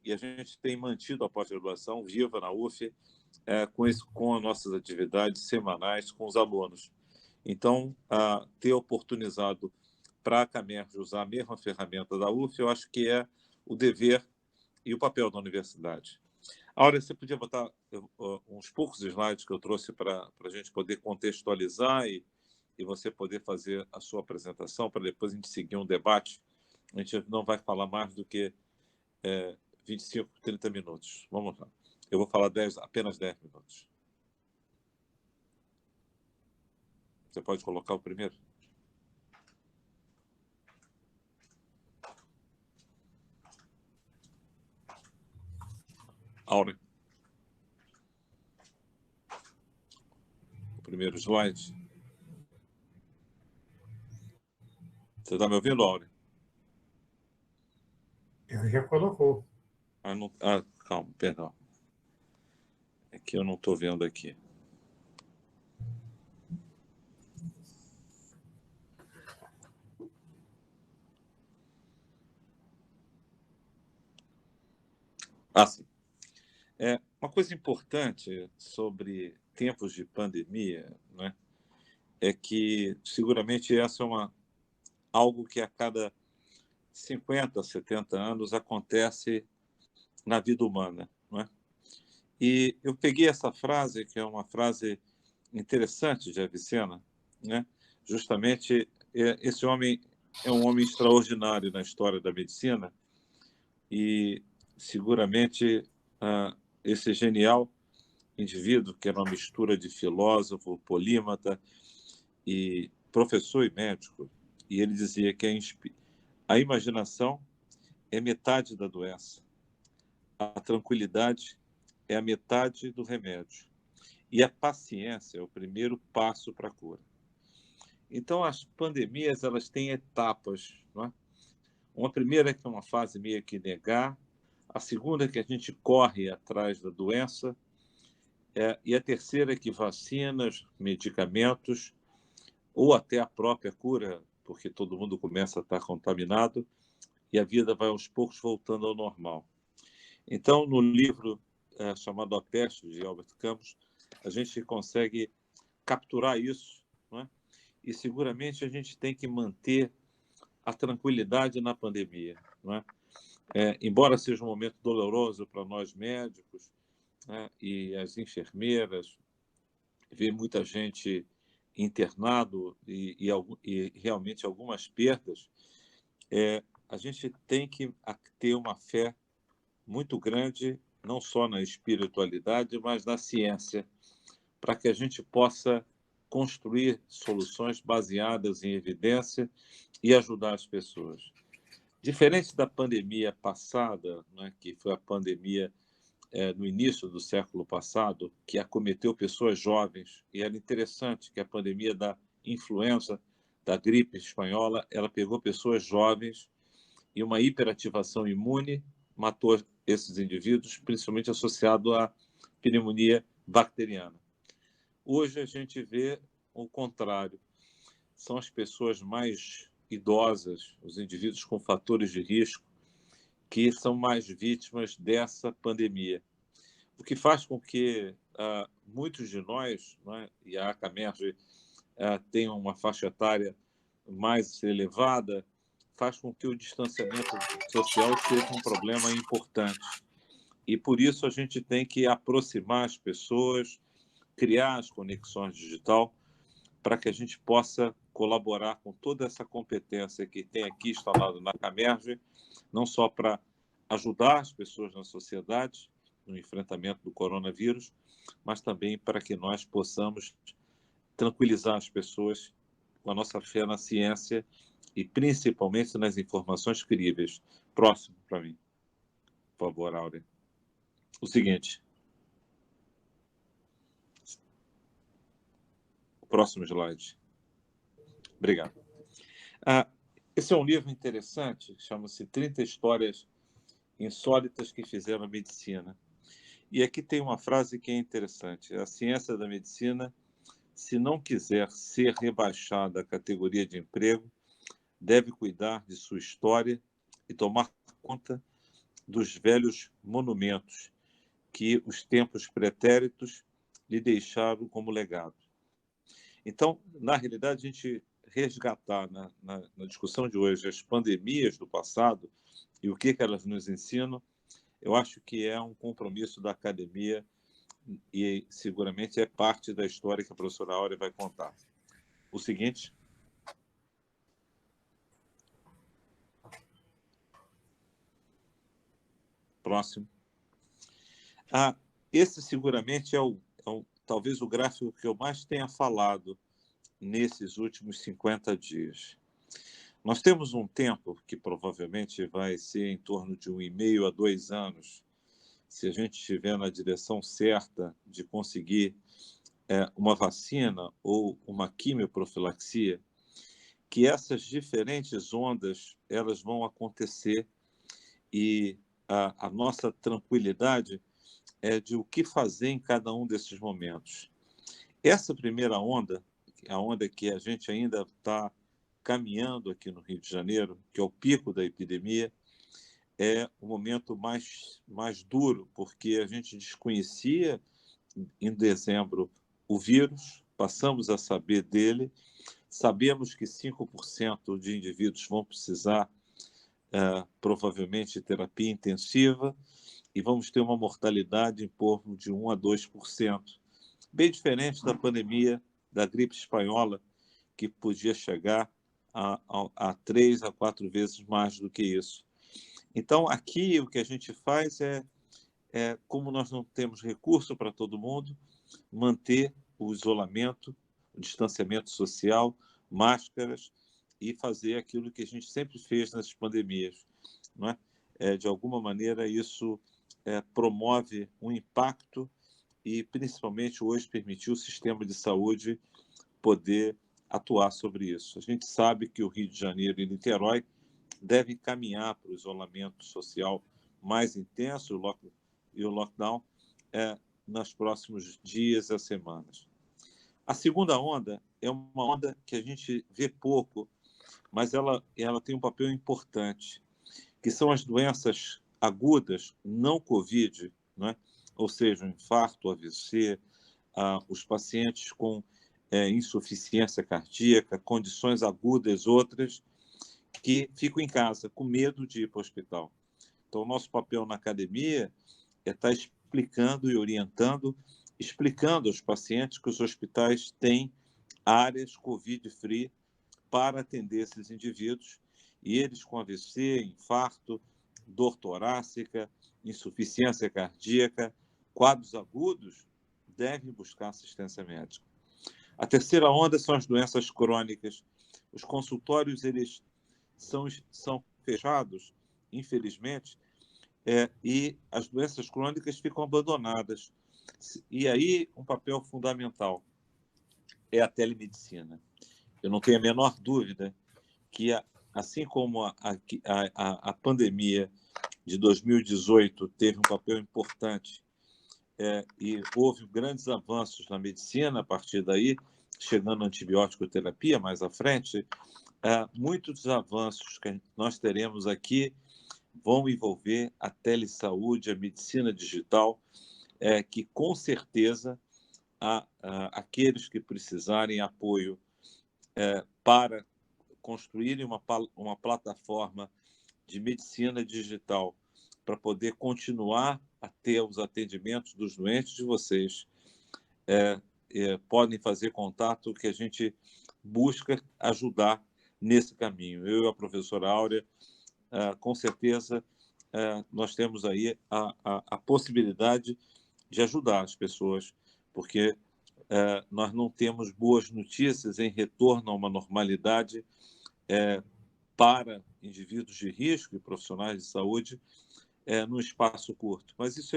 e a gente tem mantido a pós-graduação viva na UF, com as nossas atividades semanais com os alunos. Então, ter oportunizado para a Camerge usar a mesma ferramenta da UF, eu acho que é o dever e o papel da universidade. Áurea, você podia botar uns poucos slides que eu trouxe para a gente poder contextualizar e você poder fazer a sua apresentação, para depois a gente seguir um debate. A gente não vai falar mais do que 25, 30 minutos. Vamos lá. Eu vou falar apenas 10 minutos. Você pode colocar o primeiro? Áurea. O primeiro slide. Você está me ouvindo, Áurea? Ele já colocou. Calma, perdão. É que eu não estou vendo aqui. Sim. Uma coisa importante sobre tempos de pandemia, né, é que seguramente essa é algo que a cada 50, 70 anos acontece na vida humana, não é? E eu peguei essa frase, que é uma frase interessante de Avicena, né? Justamente, esse homem é um homem extraordinário na história da medicina e, seguramente, esse genial indivíduo, que era uma mistura de filósofo, polímata e professor e médico, e ele dizia que a imaginação é metade da doença, a tranquilidade é a metade do remédio e a paciência é o primeiro passo para a cura. Então, as pandemias, elas têm etapas, não é? Uma primeira que é uma fase meio que negar, a segunda que a gente corre atrás da doença, e a terceira que vacinas, medicamentos, ou até a própria cura, porque todo mundo começa a estar contaminado, e a vida vai aos poucos voltando ao normal. Então, no livro chamado A Peste, de Albert Camus, a gente consegue capturar isso, não é? E seguramente a gente tem que manter a tranquilidade na pandemia, não é? Embora seja um momento doloroso para nós médicos, né, e as enfermeiras, ver muita gente internado e realmente algumas perdas, a gente tem que ter uma fé muito grande, não só na espiritualidade, mas na ciência, para que a gente possa construir soluções baseadas em evidência e ajudar as pessoas. Diferente da pandemia passada, né, que foi a pandemia no início do século passado, que acometeu pessoas jovens, e era interessante que a pandemia da influenza, da gripe espanhola, ela pegou pessoas jovens e uma hiperativação imune matou esses indivíduos, principalmente associado à pneumonia bacteriana. Hoje a gente vê o contrário. São as pessoas mais idosas, os indivíduos com fatores de risco, que são mais vítimas dessa pandemia. O que faz com que muitos de nós, né, e a Camerge tenha uma faixa etária mais elevada, faz com que o distanciamento social seja um problema importante. E por isso a gente tem que aproximar as pessoas, criar as conexões digital, para que a gente possa colaborar com toda essa competência que tem aqui instalada na Camerge, não só para ajudar as pessoas na sociedade, no enfrentamento do coronavírus, mas também para que nós possamos tranquilizar as pessoas com a nossa fé na ciência e principalmente nas informações críveis. Próximo para mim, por favor, Áurea. O seguinte. O próximo slide. Obrigado. Esse é um livro interessante, chama-se 30 Histórias Insólitas que Fizeram a Medicina. E aqui tem uma frase que é interessante. A ciência da medicina, se não quiser ser rebaixada à categoria de emprego, deve cuidar de sua história e tomar conta dos velhos monumentos que os tempos pretéritos lhe deixaram como legado. Então, na realidade, a gente resgatar na discussão de hoje as pandemias do passado e o que elas nos ensinam, eu acho que é um compromisso da academia e seguramente é parte da história que a professora Áurea vai contar. O seguinte. Próximo. Esse seguramente talvez o gráfico que eu mais tenha falado nesses últimos 50 dias. Nós temos um tempo que provavelmente vai ser em torno de 1,5 a 2 anos, se a gente estiver na direção certa de conseguir uma vacina ou uma quimioprofilaxia, que essas diferentes ondas elas vão acontecer e a nossa tranquilidade é de o que fazer em cada um desses momentos. Essa primeira onda, a onda que a gente ainda está caminhando aqui no Rio de Janeiro, que é o pico da epidemia, é o momento mais duro, porque a gente desconhecia em dezembro o vírus, passamos a saber dele, sabemos que 5% de indivíduos vão precisar, provavelmente, de terapia intensiva, e vamos ter uma mortalidade em torno de 1 a 2%, bem diferente da pandemia da gripe espanhola, que podia chegar a 3 a 4 vezes mais do que isso. Então, aqui o que a gente faz como nós não temos recurso para todo mundo, manter o isolamento, o distanciamento social, máscaras e fazer aquilo que a gente sempre fez nas pandemias, não é? De alguma maneira, isso promove um impacto e, principalmente, hoje permitiu o sistema de saúde poder atuar sobre isso. A gente sabe que o Rio de Janeiro e Niterói devem caminhar para o isolamento social mais intenso e o lockdown nos próximos dias e semanas. A segunda onda é uma onda que a gente vê pouco, mas ela tem um papel importante, que são as doenças agudas, não Covid, né? Ou seja, o infarto, o AVC, os pacientes com insuficiência cardíaca, condições agudas outras, que ficam em casa com medo de ir para o hospital. Então, o nosso papel na academia é estar explicando e orientando, explicando aos pacientes que os hospitais têm áreas COVID-free para atender esses indivíduos, e eles com AVC, infarto, dor torácica, insuficiência cardíaca, quadros agudos, devem buscar assistência médica. A terceira onda são as doenças crônicas. Os consultórios eles são fechados, infelizmente, e as doenças crônicas ficam abandonadas. E aí, um papel fundamental é a telemedicina. Eu não tenho a menor dúvida que, assim como a pandemia de 2018 teve um papel importante e houve grandes avanços na medicina a partir daí, chegando a antibiótico terapia mais à frente, muitos dos avanços que nós teremos aqui vão envolver a telesaúde, a medicina digital, que com certeza aqueles que precisarem apoio para construírem uma plataforma de medicina digital para poder continuar a ter os atendimentos dos doentes de vocês, podem fazer contato que a gente busca ajudar nesse caminho. Eu e a professora Áurea, com certeza, nós temos aí a possibilidade de ajudar as pessoas, porque nós não temos boas notícias em retorno a uma normalidade para indivíduos de risco e profissionais de saúde num espaço curto. Mas isso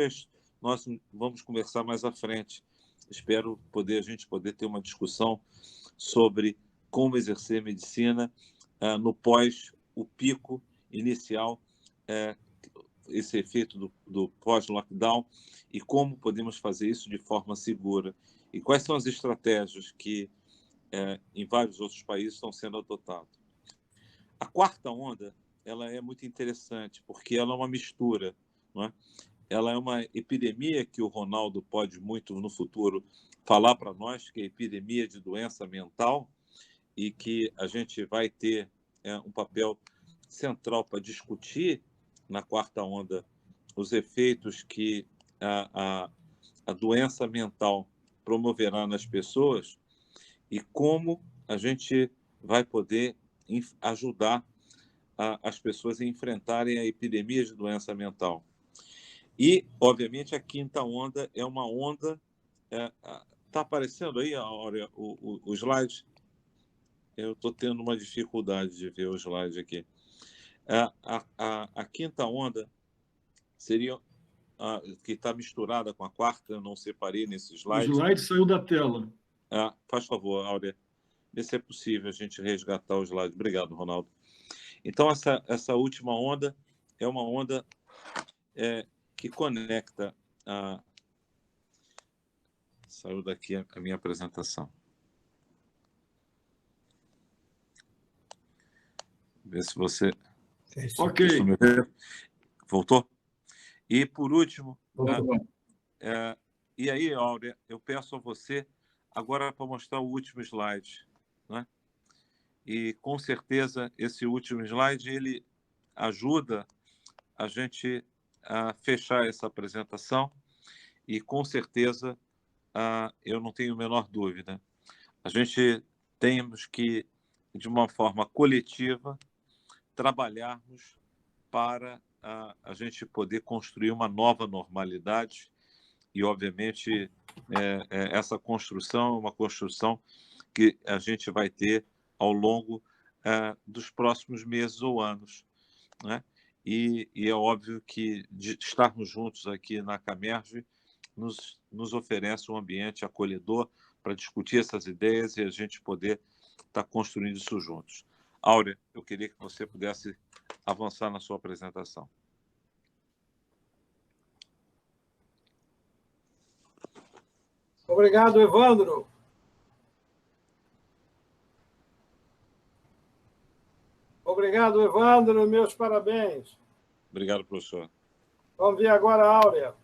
nós vamos conversar mais à frente. Espero a gente poder ter uma discussão sobre como exercer medicina no o pico inicial, esse efeito do pós-lockdown, e como podemos fazer isso de forma segura. E quais são as estratégias que, em vários outros países, estão sendo adotadas. A quarta onda ela é muito interessante, porque ela é uma mistura não é? Ela é uma epidemia que o Ronaldo pode muito no futuro falar para nós, que é a epidemia de doença mental, e que a gente vai ter um papel central para discutir na quarta onda os efeitos que a doença mental promoverá nas pessoas e como a gente vai poder ajudar as pessoas a enfrentarem a epidemia de doença mental. E, obviamente, a quinta onda é uma onda... Está aparecendo aí, Áurea, o slide? Eu estou tendo uma dificuldade de ver o slide aqui. A quinta onda seria que está misturada com a quarta, eu não separei nesse slide. O slide saiu da tela. Faz favor, Áurea, vê se é possível a gente resgatar o slide. Obrigado, Ronaldo. Então, essa última onda é uma onda que conecta Saiu daqui a minha apresentação. Vê se você... Ok. Voltou? E, por último... e aí, Áurea, eu peço a você agora para mostrar o último slide, né? E, com certeza, esse último slide, ele ajuda a gente a fechar essa apresentação e, com certeza, eu não tenho a menor dúvida. A gente temos que, de uma forma coletiva, trabalharmos para a gente poder construir uma nova normalidade e, obviamente, essa construção é uma construção que a gente vai ter ao longo dos próximos meses ou anos, né? E é óbvio que estarmos juntos aqui na Camerge nos oferece um ambiente acolhedor para discutir essas ideias e a gente poder estar construindo isso juntos. Áurea, eu queria que você pudesse avançar na sua apresentação. Obrigado, Evandro. Obrigado, Evandro. Meus parabéns. Obrigado, professor. Vamos ver agora a Áurea.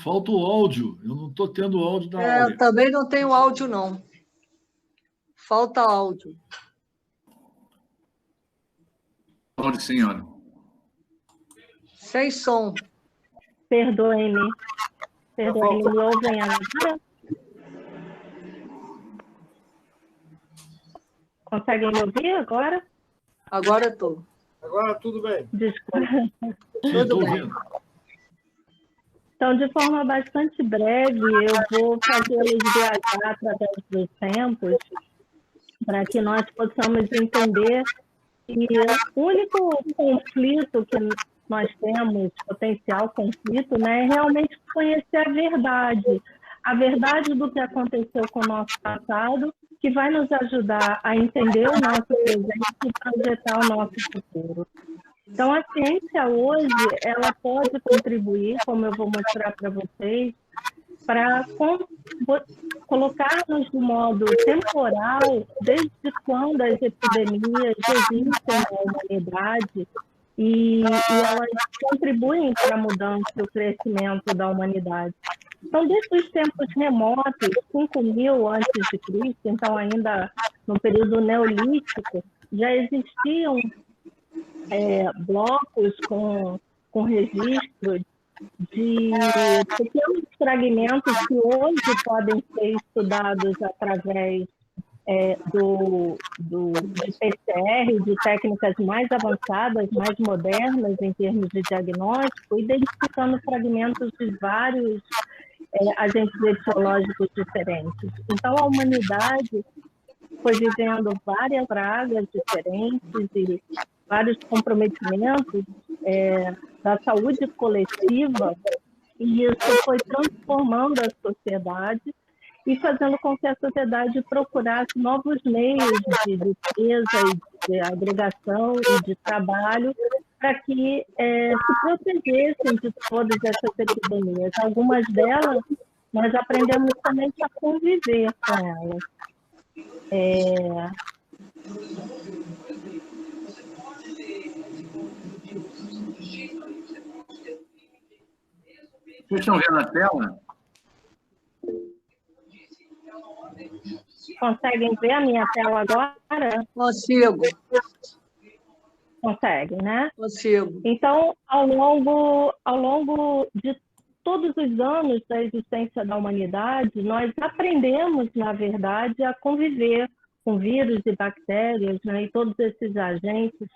Falta o áudio. Eu não estou tendo o áudio da Áurea. Eu também não tenho áudio, não. Falta áudio. Áudio, senhora. Sem som. Perdoe-me. Perdoe-me, me ouvem agora? Conseguem me ouvir agora? Agora estou. Agora tudo bem. Desculpa. Tudo bem. Então, de forma bastante breve, eu vou fazê-los viajar através dos tempos para que nós possamos entender que o único conflito que nós temos, potencial conflito, né, é realmente conhecer a verdade do que aconteceu com o nosso passado, que vai nos ajudar a entender o nosso presente e projetar o nosso futuro. Então, a ciência hoje, ela pode contribuir, como eu vou mostrar para vocês, para colocar-nos de modo temporal desde quando as epidemias existem na humanidade e elas contribuem para a mudança e o crescimento da humanidade. Então, desde os tempos remotos, 5.000 a.C., então ainda no período neolítico, já existiam blocos com registros de pequenos fragmentos que hoje podem ser estudados através de PCR, de técnicas mais avançadas, mais modernas em termos de diagnóstico, identificando fragmentos de vários agentes etiológicos diferentes. Então, a humanidade foi vivendo várias pragas diferentes e vários comprometimentos da saúde coletiva, e isso foi transformando a sociedade e fazendo com que a sociedade procurasse novos meios de defesa e de agregação e de trabalho para que se protegessem de todas essas epidemias. Algumas delas, nós aprendemos somente a conviver com elas. Vocês estão vendo a tela? Conseguem ver a minha tela agora? Consigo. Consegue, né? Consigo. Então, ao longo de todos os anos da existência da humanidade, nós aprendemos, na verdade, a conviver com vírus e bactérias, né, e todos esses agentes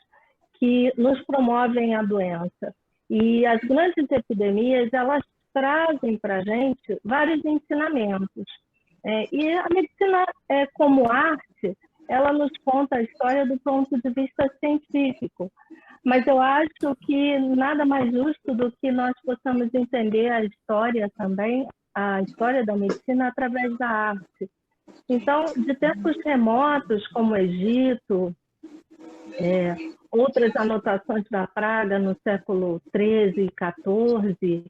que nos promovem a doença. E as grandes epidemias, elas trazem para a gente vários ensinamentos. E a medicina, como arte, ela nos conta a história do ponto de vista científico. Mas eu acho que nada mais justo do que nós possamos entender a história também, a história da medicina, através da arte. Então, de tempos remotos, como o Egito, outras anotações da praga no século XIII e XIV,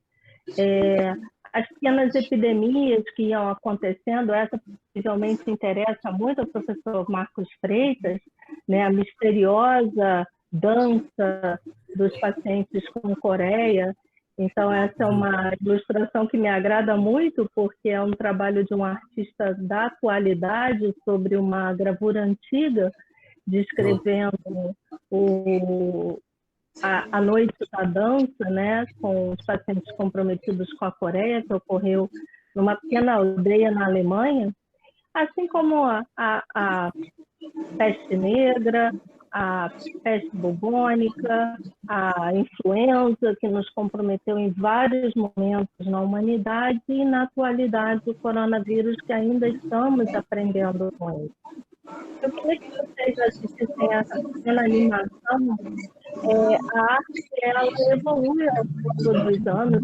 as pequenas epidemias que iam acontecendo, essa possivelmente interessa muito ao professor Marcos Freitas, né, a misteriosa dança dos pacientes com coreia. Então, essa é uma ilustração que me agrada muito, porque é um trabalho de um artista da atualidade sobre uma gravura antiga, descrevendo a noite da dança, né, com os pacientes comprometidos com a Coreia, que ocorreu numa pequena aldeia na Alemanha, assim como a peste negra, a peste bubônica, a influenza, que nos comprometeu em vários momentos na humanidade, e na atualidade o coronavírus, que ainda estamos aprendendo com ele. Eu queria que vocês assistissem a essa pequena animação. A arte, ela evolui ao longo dos anos,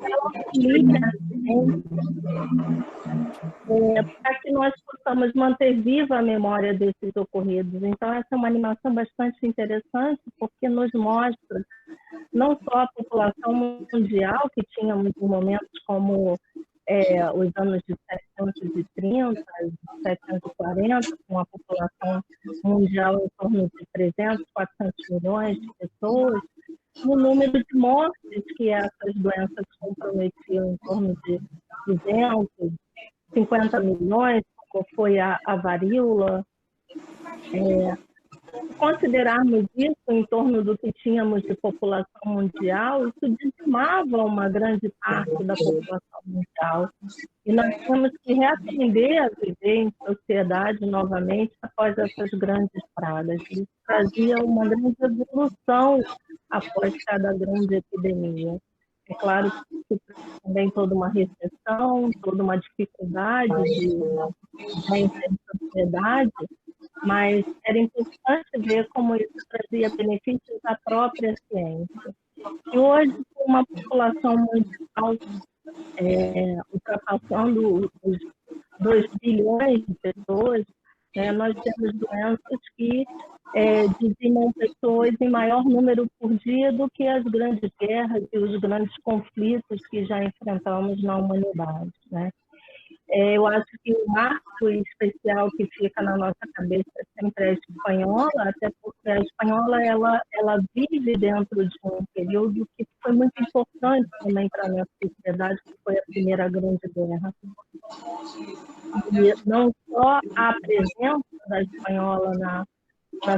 ela auxilia para que nós possamos manter viva a memória desses ocorridos. Então, essa é uma animação bastante interessante, porque nos mostra não só a população mundial, que tínhamos em momentos como os anos de 730, 740, com a população mundial em torno de 300, 400 milhões de pessoas, o número de mortes que essas doenças comprometiam em torno de 250 milhões, como foi a varíola. Considerarmos isso em torno do que tínhamos de população mundial, isso dizimava uma grande parte da população mundial. E nós temos que reaprender a viver em sociedade novamente após essas grandes pragas. Isso trazia uma grande evolução após cada grande epidemia. É claro que também toda uma recessão, toda uma dificuldade de entrar em sociedade, mas era importante ver como isso trazia benefícios à própria ciência. E hoje, com uma população mundial ultrapassando os 2 bilhões de pessoas, nós temos doenças que dizimam pessoas em maior número por dia do que as grandes guerras e os grandes conflitos que já enfrentamos na humanidade, né? Eu acho que o marco especial que fica na nossa cabeça é sempre a espanhola, até porque a espanhola ela vive dentro de um período que foi muito importante também para a nossa sociedade, que foi a Primeira Grande Guerra. E não só a presença da espanhola na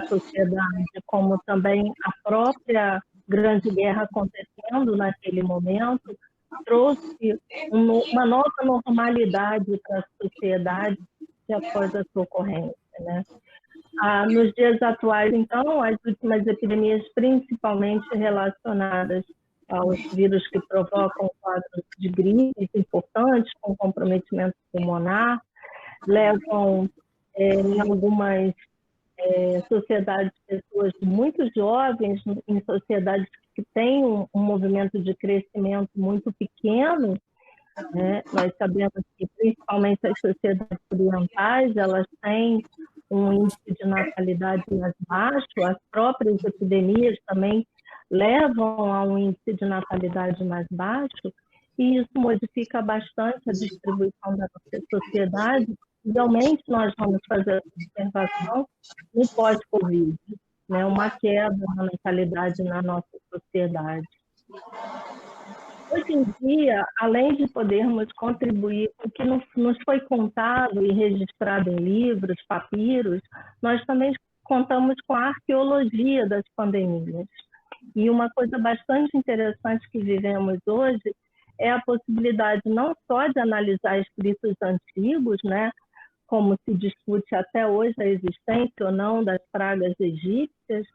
sociedade, como também a própria Grande Guerra acontecendo naquele momento, trouxe uma nova normalidade para a sociedade após a sua ocorrência, né? Nos dias atuais, então, as últimas epidemias, principalmente relacionadas aos vírus que provocam quadros de gripe importantes, com comprometimento pulmonar, levam em algumas sociedades, pessoas muito jovens, em sociedades que têm um movimento de crescimento muito pequeno, né? Nós sabemos que, principalmente as sociedades orientais, elas têm um índice de natalidade mais baixo, as próprias epidemias também levam a um índice de natalidade mais baixo, e isso modifica bastante a distribuição da nossa sociedade. Realmente, nós vamos fazer essa observação no pós-Covid, né? Uma queda na natalidade na nossa sociedade. Hoje em dia, além de podermos contribuir com o que nos foi contado e registrado em livros, papiros, nós também contamos com a arqueologia das pandemias. E uma coisa bastante interessante que vivemos hoje é a possibilidade não só de analisar escritos antigos, né, como se discute até hoje a existência ou não das pragas egípcias.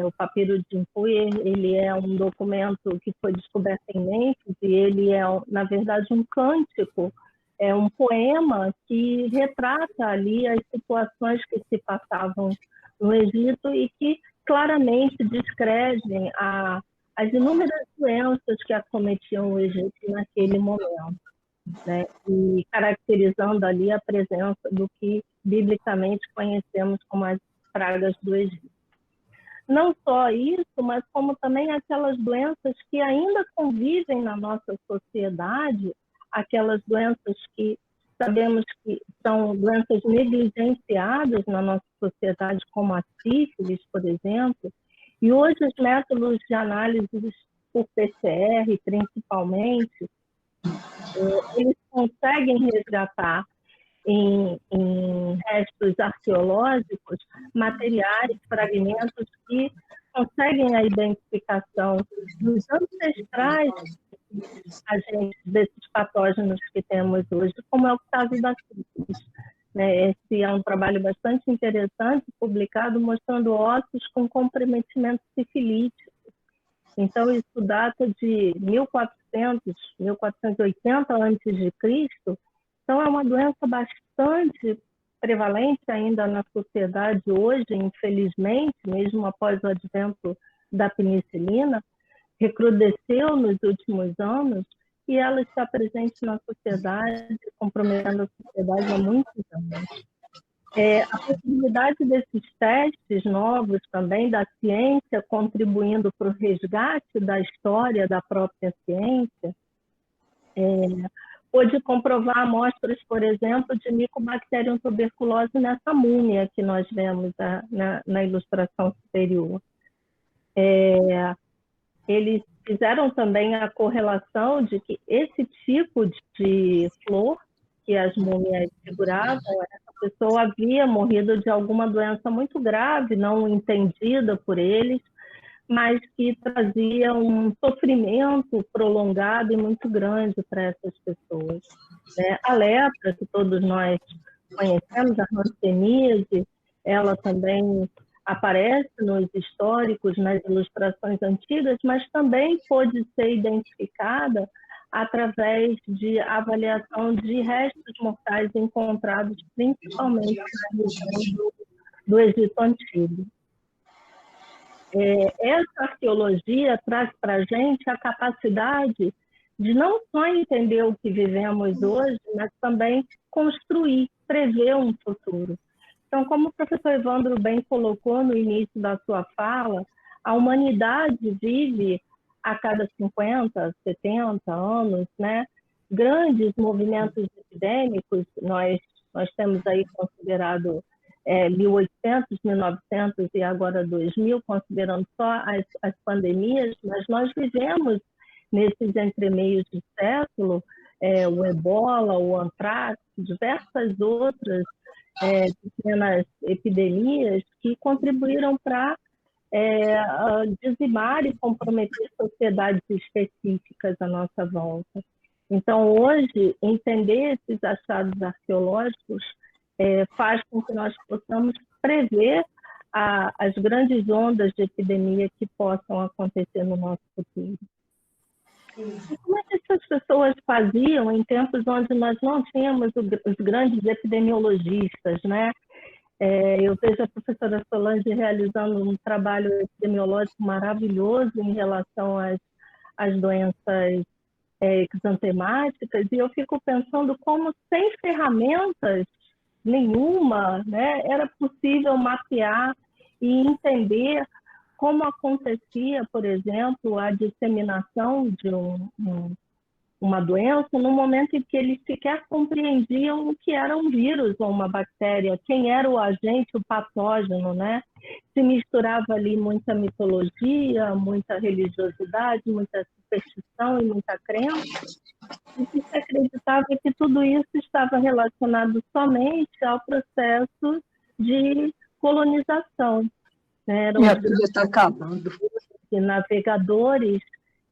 O papiro de Impuyer, ele é um documento que foi descoberto em Mênfis, e ele é, na verdade, um cântico, é um poema que retrata ali as situações que se passavam no Egito e que claramente descrevem as inúmeras doenças que acometiam o Egito naquele momento, né? E caracterizando ali a presença do que biblicamente conhecemos como as pragas do Egito. Não só isso, mas como também aquelas doenças que ainda convivem na nossa sociedade, aquelas doenças que sabemos que são doenças negligenciadas na nossa sociedade, como a sífilis, por exemplo. E hoje os métodos de análise por PCR, principalmente, eles conseguem resgatar em restos arqueológicos materiais, fragmentos que conseguem a identificação dos ancestrais agentes desses patógenos que temos hoje, como é o caso da sífilis, né? Esse é um trabalho bastante interessante, publicado, mostrando ossos com comprometimento sifilítico. Então, isso data de 1480 a.C., então é uma doença bastante prevalente ainda na sociedade hoje, infelizmente, mesmo após o advento da penicilina, recrudesceu nos últimos anos e ela está presente na sociedade, comprometendo a sociedade há muitos anos. A possibilidade desses testes novos também, da ciência, contribuindo para o resgate da história da própria ciência, pôde comprovar amostras, por exemplo, de Mycobacterium tuberculose nessa múmia que nós vemos na ilustração superior. Eles fizeram também a correlação de que esse tipo de flor que as múmias seguravam, essa pessoa havia morrido de alguma doença muito grave, não entendida por eles, mas que trazia um sofrimento prolongado e muito grande para essas pessoas. A lepra, que todos nós conhecemos, a hanseníase, ela também aparece nos históricos, nas ilustrações antigas, mas também pode ser identificada através de avaliação de restos mortais encontrados principalmente na região do Egito Antigo. Essa arqueologia traz para a gente a capacidade de não só entender o que vivemos hoje, mas também construir, prever um futuro. Então, como o professor Evandro bem colocou no início da sua fala, a humanidade vive a cada 50, 70 anos, né, grandes movimentos epidêmicos. Nós temos aí considerado 1800, 1900 e agora 2000, considerando só as pandemias, mas nós vivemos nesses entremeios de século, o ebola, o antrax, diversas outras pequenas epidemias que contribuíram para dizimar e comprometer sociedades específicas à nossa volta. Então, hoje, entender esses achados arqueológicos faz com que nós possamos prever as grandes ondas de epidemia que possam acontecer no nosso futuro. E como é que essas pessoas faziam em tempos onde nós não tínhamos os grandes epidemiologistas, né? Eu vejo a professora Solange realizando um trabalho epidemiológico maravilhoso em relação às doenças exantemáticas, e eu fico pensando como, sem ferramentas nenhuma, né, era possível mapear e entender como acontecia, por exemplo, a disseminação de uma doença no momento em que eles sequer compreendiam o que era um vírus ou uma bactéria, quem era o agente, o patógeno, né? Se misturava ali muita mitologia, muita religiosidade, muita superstição e muita crença, e se acreditava que tudo isso estava relacionado somente ao processo de colonização. Né? Eram os navegadores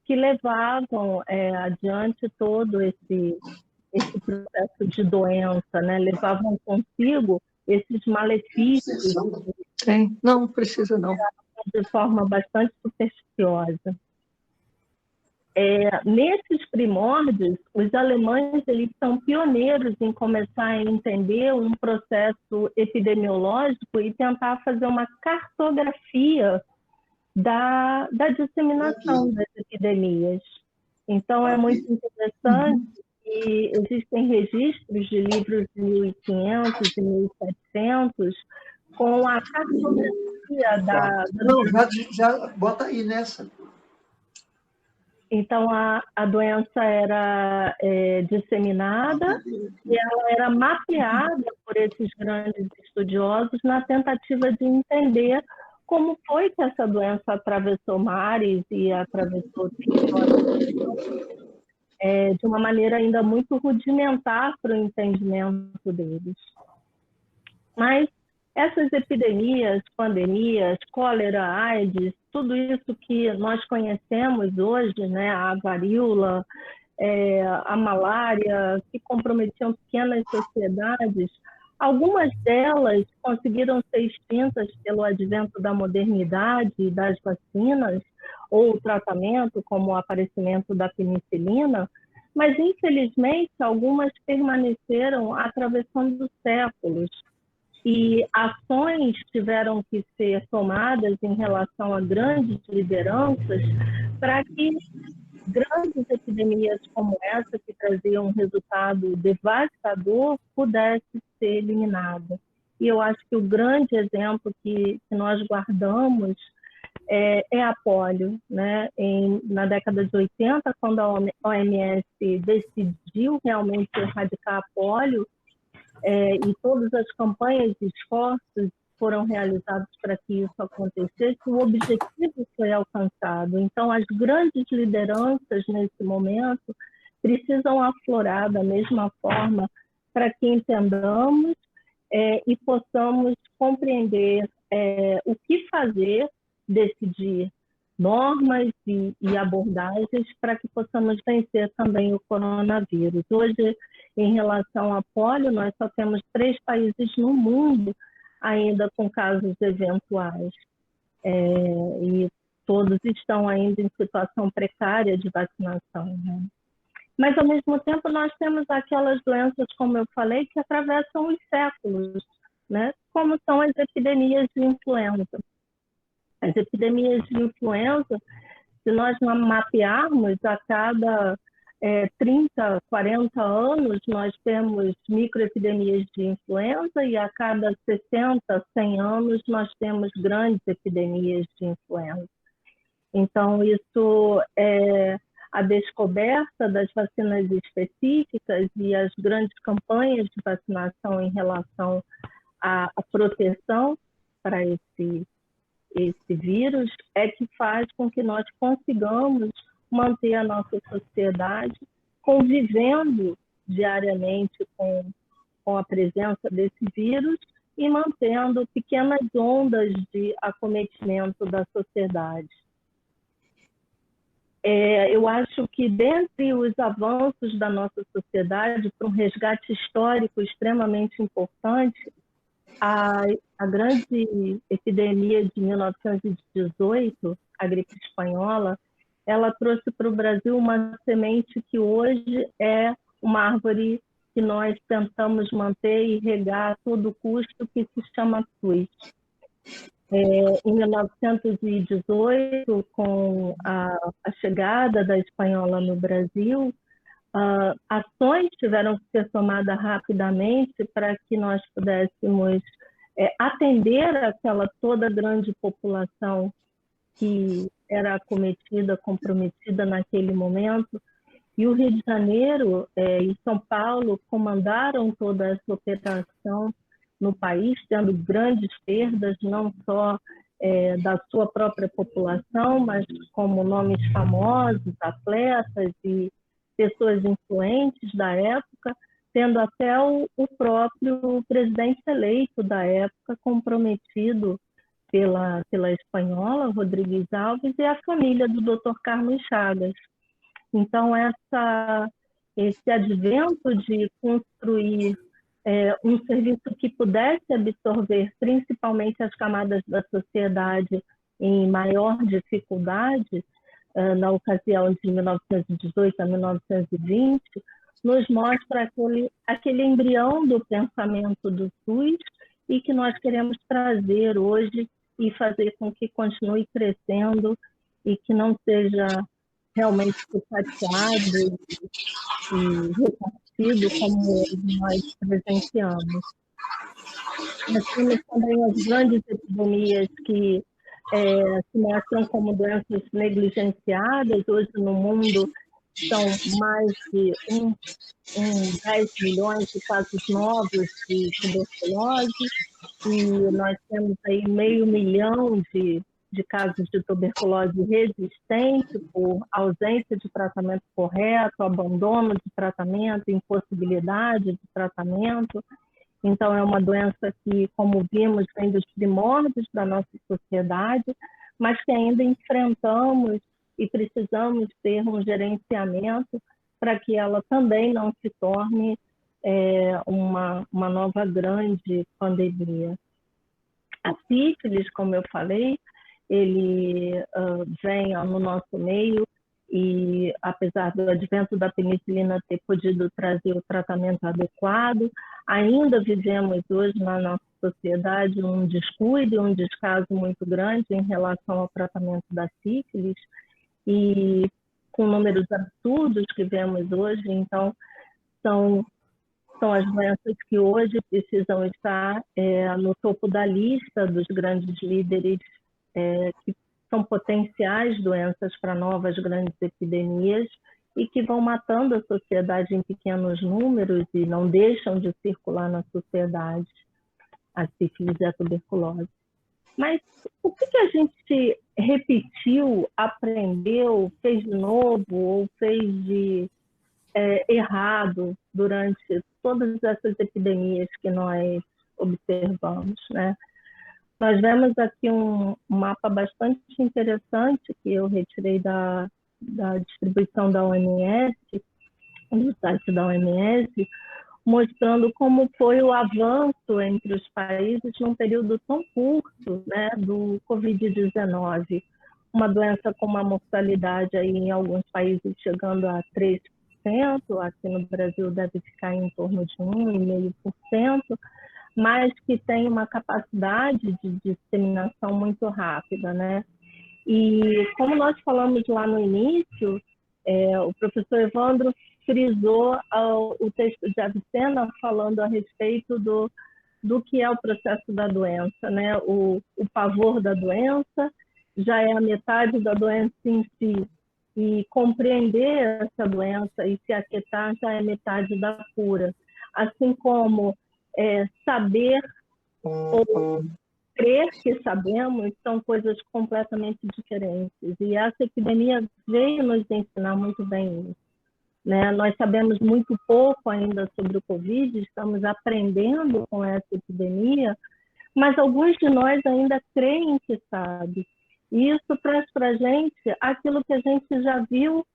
que levavam adiante todo esse processo de doença, né? Levavam consigo esses malefícios. Não precisa não. De forma bastante supersticiosa. Nesses primórdios, os alemães eles são pioneiros em começar a entender um processo epidemiológico e tentar fazer uma cartografia da disseminação das epidemias. Então, é muito interessante que existem registros de livros de 1500 e 1700 com a cartografia da... Não, já bota aí nessa. Então, a doença era disseminada e ela era mapeada por esses grandes estudiosos na tentativa de entender como foi que essa doença atravessou mares e atravessou territórios de uma maneira ainda muito rudimentar para o entendimento deles. Mas essas epidemias, pandemias, cólera, AIDS, tudo isso que nós conhecemos hoje, né, a varíola, a malária, que comprometiam pequenas sociedades, algumas delas conseguiram ser extintas pelo advento da modernidade e das vacinas, ou o tratamento, como o aparecimento da penicilina, mas, infelizmente, algumas permaneceram atravessando séculos. E ações tiveram que ser tomadas em relação a grandes lideranças para que grandes epidemias como essa, que traziam um resultado devastador, pudesse ser eliminada. E eu acho que o grande exemplo que nós guardamos é a polio, né? Na década de 80, quando a OMS decidiu realmente erradicar a polio, e todas as campanhas e esforços foram realizados para que isso acontecesse, o objetivo foi alcançado. Então, as grandes lideranças, nesse momento, precisam aflorar da mesma forma para que entendamos e possamos compreender o que fazer, decidir normas e abordagens para que possamos vencer também o coronavírus. Hoje, em relação à polio, nós só temos 3 países no mundo ainda com casos eventuais. E todos estão ainda em situação precária de vacinação, né? Mas, ao mesmo tempo, nós temos aquelas doenças, como eu falei, que atravessam os séculos, né? Como são as epidemias de influenza. As epidemias de influenza, se nós mapearmos a cada 30, 40 anos, nós temos microepidemias de influenza e a cada 60, 100 anos nós temos grandes epidemias de influenza. Então, isso a descoberta das vacinas específicas e as grandes campanhas de vacinação em relação à proteção para esse vírus é que faz com que nós consigamos manter a nossa sociedade convivendo diariamente com a presença desse vírus e mantendo pequenas ondas de acometimento da sociedade. eu acho que, dentre os avanços da nossa sociedade, para um resgate histórico extremamente importante, a grande epidemia de 1918, a gripe espanhola, ela trouxe para o Brasil uma semente que hoje é uma árvore que nós tentamos manter e regar a todo custo, que se chama SUS. Em 1918, com a chegada da espanhola no Brasil, ações tiveram que ser tomadas rapidamente para que nós pudéssemos atender aquela toda grande população que era acometida, comprometida naquele momento. E o Rio de Janeiro e São Paulo comandaram toda essa operação no país, tendo grandes perdas, não só da sua própria população, mas como nomes famosos, atletas e pessoas influentes da época, tendo até o próprio presidente eleito da época comprometido pela espanhola, Rodrigues Alves, e a família do Dr. Carlos Chagas. Então, esse advento de construir um serviço que pudesse absorver principalmente as camadas da sociedade em maior dificuldade, na ocasião de 1918 a 1920, nos mostra aquele embrião do pensamento do SUS e que nós queremos trazer hoje e fazer com que continue crescendo e que não seja realmente sucateado e repartido como nós presenciamos. Nós temos também as grandes epidemias que se mostram como doenças negligenciadas. Hoje no mundo são mais de 10 milhões de casos novos de tuberculose e nós temos aí 500 mil de casos de tuberculose resistente por ausência de tratamento correto, abandono de tratamento, impossibilidade de tratamento. Então, é uma doença que, como vimos, vem dos primórdios da nossa sociedade, mas que ainda enfrentamos e precisamos ter um gerenciamento para que ela também não se torne uma nova grande pandemia. A sífilis, como eu falei, ele vem no nosso meio e, apesar do advento da penicilina ter podido trazer o tratamento adequado, ainda vivemos hoje na nossa sociedade um descuido e um descaso muito grande em relação ao tratamento da sífilis, e com números absurdos que vemos hoje. Então, são as doenças que hoje precisam estar no topo da lista dos grandes líderes que são potenciais doenças para novas grandes epidemias e que vão matando a sociedade em pequenos números e não deixam de circular na sociedade, a sífilis e a tuberculose. Mas o que a gente repetiu, aprendeu, fez de novo ou fez de errado durante todas essas epidemias que nós observamos, né? Nós vemos aqui um mapa bastante interessante que eu retirei da distribuição da OMS, do site da OMS, mostrando como foi o avanço entre os países num período tão curto, né, do Covid-19. Uma doença com uma mortalidade aí em alguns países chegando a 3%, aqui no Brasil deve ficar em torno de 1,5%, mas que tem uma capacidade de disseminação muito rápida, né? E como nós falamos lá no início, o professor Evandro frisou o texto de Avicena falando a respeito do que é o processo da doença, né? O pavor da doença já é a metade da doença em si, e compreender essa doença e se aquietar já é metade da cura. Assim como saber ou crer que sabemos são coisas completamente diferentes. E essa epidemia veio nos ensinar muito bem isso, né? Nós sabemos muito pouco ainda sobre o Covid, estamos aprendendo com essa epidemia, mas alguns de nós ainda creem que sabem. E isso traz para a gente aquilo que a gente já viu,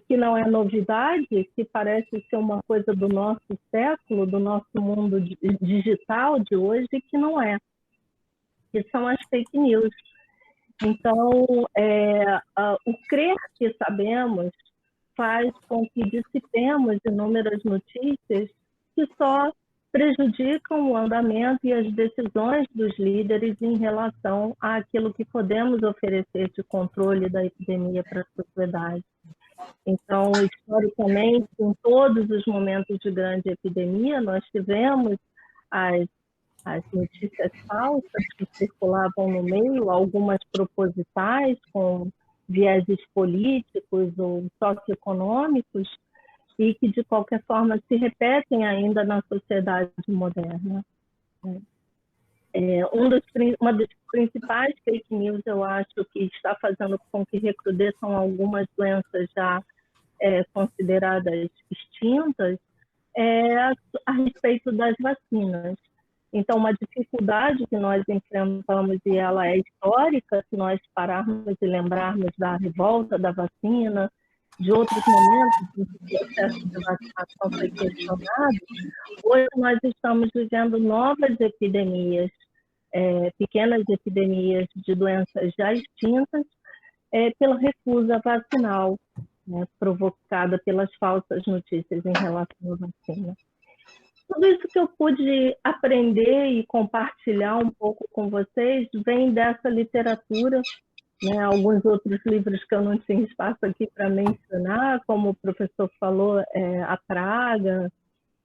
que não é novidade, que parece ser uma coisa do nosso século, do nosso mundo digital de hoje, que não é, que são as fake news. Então, o crer que sabemos faz com que dissipemos inúmeras notícias que só prejudicam o andamento e as decisões dos líderes em relação àquilo que podemos oferecer de controle da epidemia para a sociedade. Então, historicamente, em todos os momentos de grande epidemia, nós tivemos as notícias falsas que circulavam no meio, algumas propositais, com vieses políticos ou socioeconômicos, e que, de qualquer forma, se repetem ainda na sociedade moderna. Uma das principais fake news, eu acho, que está fazendo com que recrudesçam algumas doenças já consideradas extintas, é a respeito das vacinas. Então, uma dificuldade que nós enfrentamos, e ela é histórica, se nós pararmos e lembrarmos da revolta da vacina, de outros momentos em que o processo de vacinação foi questionado, hoje nós estamos vivendo novas epidemias, pequenas epidemias de doenças já extintas, pela recusa vacinal, né, provocada pelas falsas notícias em relação à vacina. Tudo isso que eu pude aprender e compartilhar um pouco com vocês vem dessa literatura, né? Alguns outros livros que eu não tinha espaço aqui para mencionar, como o professor falou, A Praga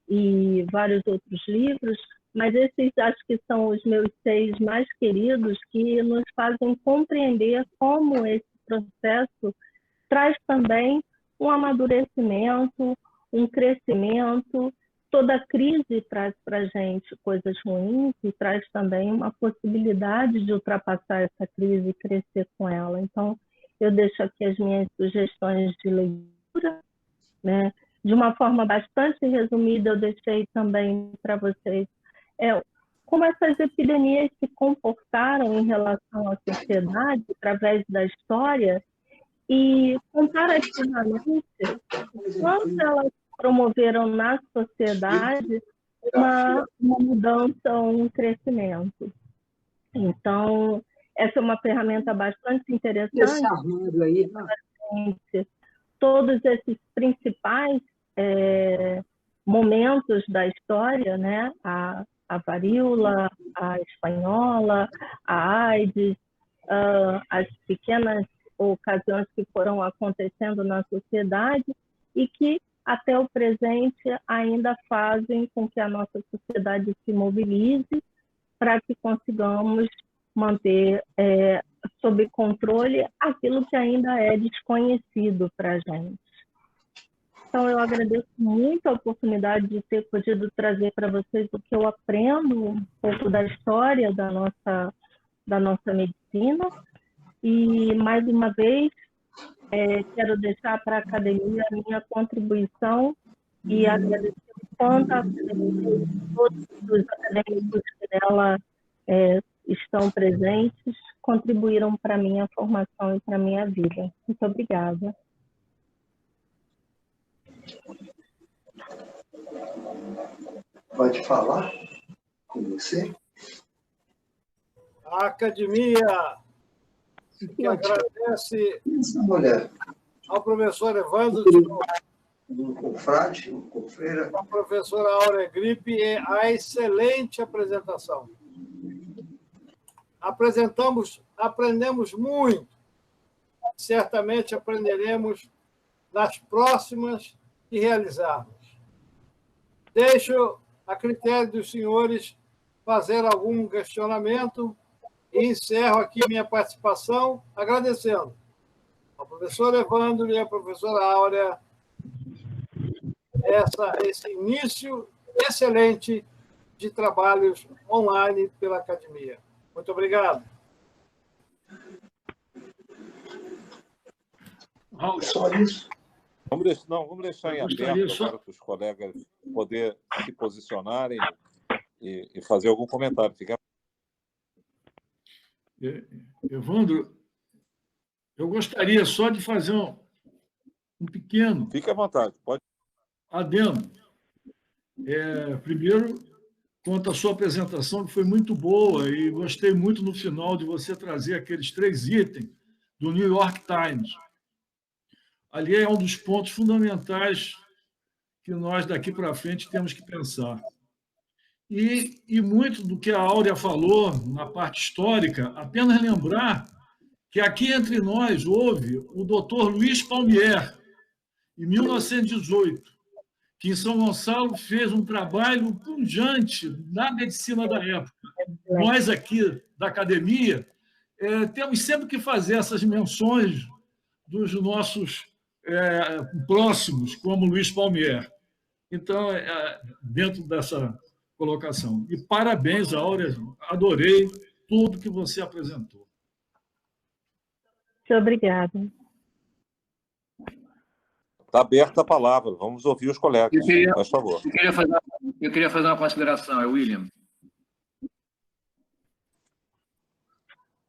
e vários outros livros, mas esses acho que são os meus 6 mais queridos, que nos fazem compreender como esse processo traz também um amadurecimento, um crescimento. Toda crise traz para a gente coisas ruins e traz também uma possibilidade de ultrapassar essa crise e crescer com ela. Então, eu deixo aqui as minhas sugestões de leitura, né? De uma forma bastante resumida, eu deixei também para vocês como essas epidemias se comportaram em relação à sociedade através da história e, comparativamente, quanto elas promoveram na sociedade uma mudança, um crescimento. Então, essa é uma ferramenta bastante interessante. Aí, todos esses principais momentos da história, né? A varíola, a espanhola, a AIDS, as pequenas ocasiões que foram acontecendo na sociedade e que até o presente ainda fazem com que a nossa sociedade se mobilize para que consigamos manter sob controle aquilo que ainda é desconhecido para a gente. Então, eu agradeço muito a oportunidade de ter podido trazer para vocês o que eu aprendo, um pouco da história da nossa medicina. E, mais uma vez, quero deixar para a academia a minha contribuição e agradecer quanto a academia e todos os acadêmicos que nela estão presentes contribuíram para a minha formação e para a minha vida. Muito obrigada. Pode falar com você? A academia que agradece ao professor Evandro, um confrade, um confreira, a professora Áurea Gripe e a excelente apresentação. Aprendemos muito. Certamente aprenderemos nas próximas que realizarmos. Deixo a critério dos senhores fazer algum questionamento e encerro aqui minha participação agradecendo ao professor Evandro e à professora Áurea esse início excelente de trabalhos online pela academia. Muito obrigado. Só isso. Vamos deixar em aberto agora para os colegas poderem se posicionarem e fazer algum comentário. Evandro, Eu gostaria só de fazer um pequeno Fique à vontade, pode. adendo. Primeiro, quanto à sua apresentação, que foi muito boa, e gostei muito no final de você trazer aqueles 3 itens do New York Times. Ali é um dos pontos fundamentais que nós, daqui para frente, temos que pensar. E muito do que a Áurea falou na parte histórica, apenas lembrar que aqui entre nós houve o doutor Luiz Palmier, em 1918, que em São Gonçalo fez um trabalho pujante na medicina da época. Nós aqui da academia temos sempre que fazer essas menções dos nossos próximos, como Luiz Palmier. Então, dentro dessa colocação. E parabéns, Áurea, adorei tudo que você apresentou. Muito obrigada. Está aberta a palavra, vamos ouvir os colegas, por favor. Eu queria fazer uma consideração, William.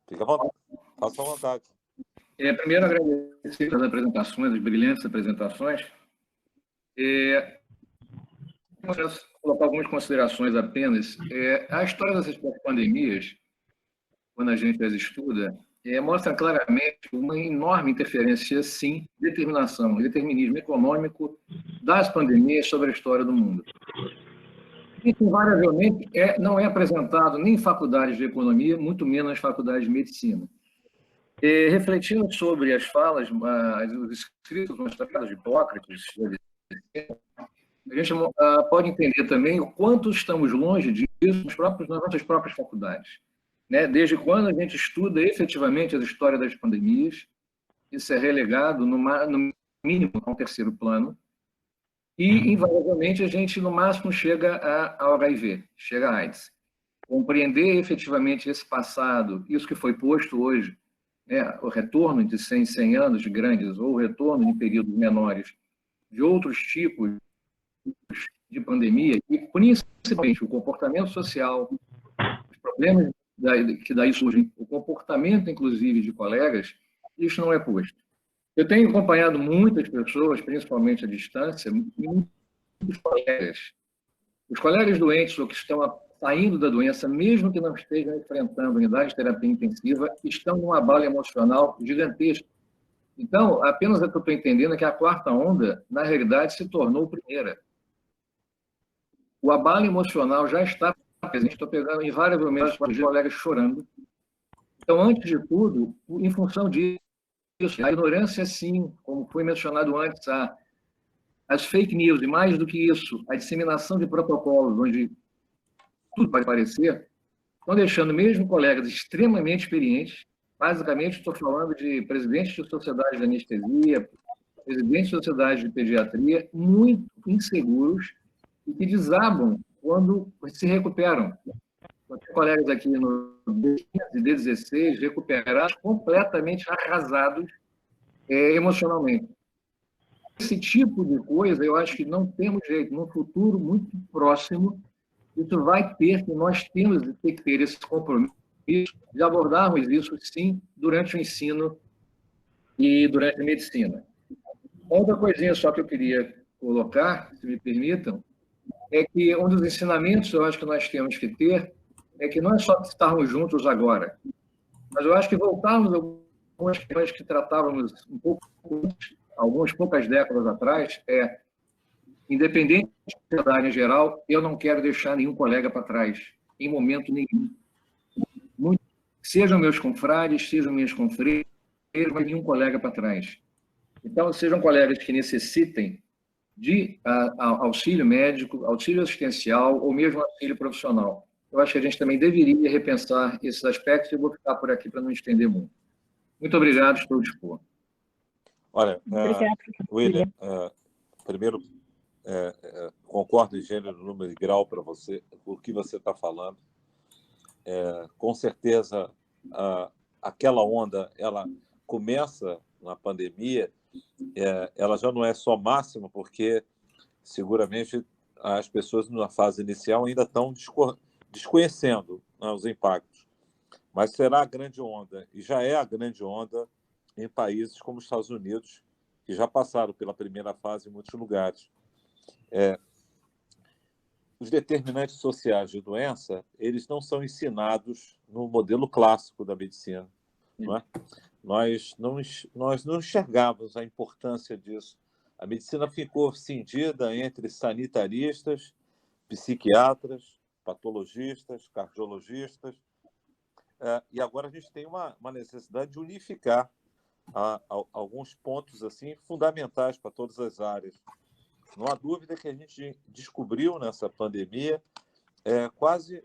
Fica à vontade, faça à vontade. Primeiro, agradecer as apresentações, as brilhantes apresentações. Vou colocar algumas considerações apenas. A história dessas pandemias, quando a gente as estuda, mostra claramente uma enorme interferência, sim, determinismo econômico das pandemias sobre a história do mundo. Isso, invariavelmente, não é apresentado nem em faculdades de economia, muito menos nas faculdades de medicina. Refletindo sobre as falas, os escritos mostrados de Hipócrates, a gente pode entender também o quanto estamos longe disso nas nossas próprias faculdades. Desde quando a gente estuda efetivamente a história das pandemias, isso é relegado, no mínimo, a um terceiro plano, e, invariavelmente, a gente, no máximo, chega ao HIV, chega à AIDS. Compreender efetivamente esse passado, isso que foi posto hoje, o retorno de 100 anos de grandes, ou o retorno de períodos menores, de outros tipos de pandemia, e principalmente o comportamento social, os problemas que daí surgem, o comportamento, inclusive, de colegas, isso não é posto. Eu tenho acompanhado muitas pessoas, principalmente à distância, muitos colegas. Os colegas doentes ou que estão saindo da doença, mesmo que não estejam enfrentando unidade de terapia intensiva, estão num abalo emocional gigantesco. Então, apenas o que eu estou entendendo é que a quarta onda, na realidade, se tornou primeira. O abalo emocional já está presente, estou pegando invariavelmente os colegas chorando. Então, antes de tudo, em função disso, a ignorância, sim, como foi mencionado antes, as fake news, e mais do que isso, a disseminação de protocolos, onde tudo pode parecer, estão deixando mesmo colegas extremamente experientes, basicamente estou falando de presidentes de sociedades de anestesia, presidentes de sociedades de pediatria, muito inseguros e que desabam quando se recuperam. Tem colegas aqui no D15 e D16 recuperados completamente arrasados emocionalmente. Esse tipo de coisa, eu acho que não temos jeito. No futuro muito próximo, isso vai ter, que nós temos que ter esse compromisso de abordarmos isso, sim, durante o ensino e durante a medicina. Outra coisinha só que eu queria colocar, se me permitam, é que um dos ensinamentos, eu acho que nós temos que ter, é que não é só estarmos juntos agora, mas eu acho que voltarmos a algumas questões que tratávamos um pouco antes, algumas poucas décadas atrás, independente da área em geral, eu não quero deixar nenhum colega para trás, em momento nenhum. Sejam meus confrades, sejam minhas confreiras, mas nenhum colega para trás. Então, sejam colegas que necessitem de auxílio médico, auxílio assistencial ou mesmo auxílio profissional. Eu acho que a gente também deveria repensar esses aspectos e eu vou ficar por aqui para não estender muito. Muito obrigado, estou dispor. Olha, William, primeiro, concordo em gênero, número e grau para você, o que você está falando. Com certeza, aquela onda, ela começa na pandemia, ela já não é só máxima, porque seguramente as pessoas na fase inicial ainda estão desconhecendo os impactos. Mas será a grande onda, e já é a grande onda em países como os Estados Unidos, que já passaram pela primeira fase em muitos lugares. Os determinantes sociais de doença, eles não são ensinados no modelo clássico da medicina. Não é? Nós não enxergávamos a importância disso. A medicina ficou cindida entre sanitaristas, psiquiatras, patologistas, cardiologistas, e agora a gente tem uma necessidade de unificar alguns pontos assim fundamentais para todas as áreas. Não há dúvida que a gente descobriu nessa pandemia quase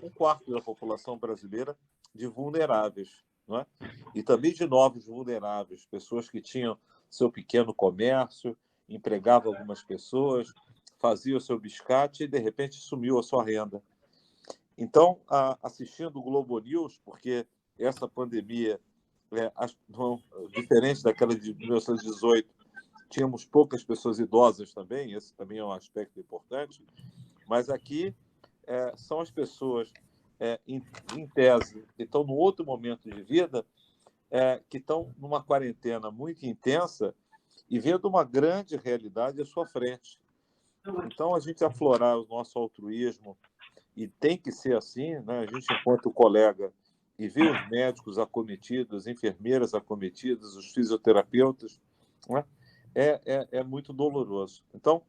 um quarto da população brasileira de vulneráveis, não é? E também de novos vulneráveis, pessoas que tinham seu pequeno comércio, empregavam algumas pessoas, faziam o seu biscate e, de repente, sumiu a sua renda. Então, assistindo o Globo News, porque essa pandemia, diferente daquela de 1918, tínhamos poucas pessoas idosas também, esse também é um aspecto importante, mas aqui são as pessoas, em tese, que estão num outro momento de vida, que estão numa quarentena muito intensa e vendo uma grande realidade à sua frente. Então, a gente aflorar o nosso altruísmo, e tem que ser assim, né? A gente, enquanto colega, e ver os médicos acometidos, as enfermeiras acometidas, os fisioterapeutas, né? É muito doloroso. Então,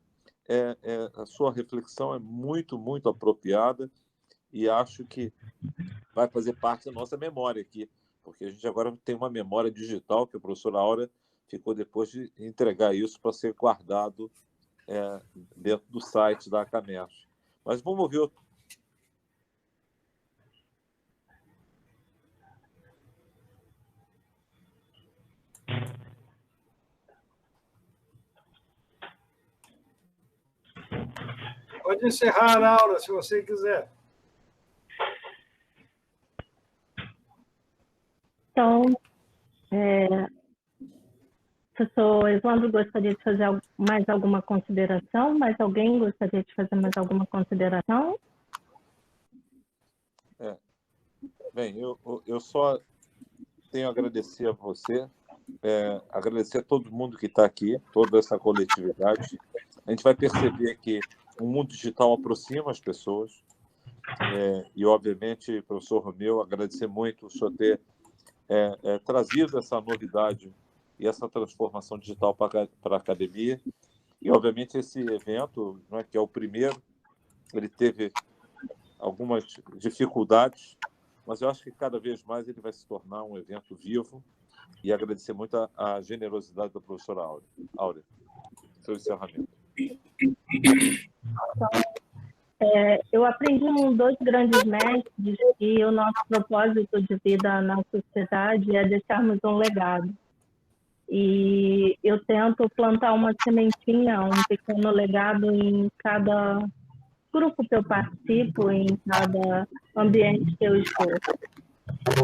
a sua reflexão é muito, muito apropriada e acho que vai fazer parte da nossa memória aqui, porque a gente agora tem uma memória digital que a professora Áurea ficou depois de entregar isso para ser guardado dentro do site da ACAMERS. Mas vamos ouvir outro. Pode encerrar a aula, se você quiser. Então, professor Evandro gostaria de fazer mais alguma consideração? Mais alguém gostaria de fazer mais alguma consideração? Bem, eu só tenho a agradecer a você, agradecer a todo mundo que está aqui, toda essa coletividade. A gente vai perceber que o mundo digital aproxima as pessoas e, obviamente, professor Romeu, agradecer muito o senhor ter trazido essa novidade e essa transformação digital para a academia. E, obviamente, esse evento, que é o primeiro, ele teve algumas dificuldades, mas eu acho que cada vez mais ele vai se tornar um evento vivo, e agradecer muito a generosidade da professora Áurea. Seu encerramento. Eu aprendi com 2 grandes mestres que o nosso propósito de vida na sociedade é deixarmos um legado. E eu tento plantar uma sementinha, um pequeno legado em cada grupo que eu participo, em cada ambiente que eu estou.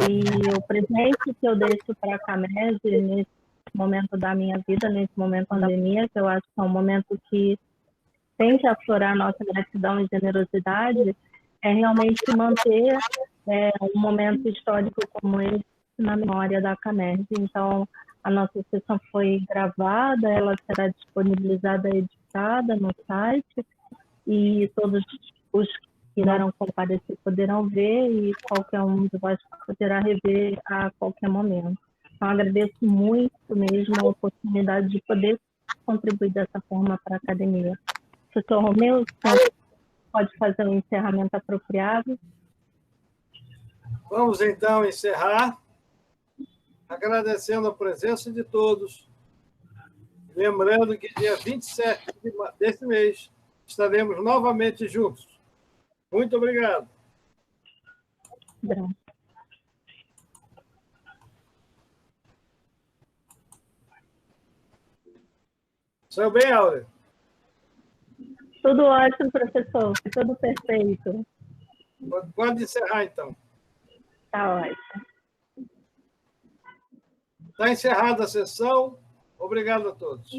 E o presente que eu deixo para a CAMERS nesse momento da minha vida, nesse momento da pandemia, que eu acho que é um momento que tem que aflorar nossa gratidão e generosidade, é realmente manter um momento histórico como esse na memória da CAMERS. Então, a nossa sessão foi gravada, ela será disponibilizada e editada no site, e todos os que irão comparecer poderão ver, e qualquer um de vós poderá rever a qualquer momento. Então, agradeço muito mesmo a oportunidade de poder contribuir dessa forma para a academia. Professor Romeu, pode fazer um encerramento apropriado? Vamos, então, encerrar, agradecendo a presença de todos. Lembrando que dia 27 desse mês estaremos novamente juntos. Muito obrigado. Obrigado. Saiu bem, Áurea? Tudo ótimo, professor. Tudo perfeito. Pode encerrar, então. Está ótimo. Está encerrada a sessão. Obrigado a todos.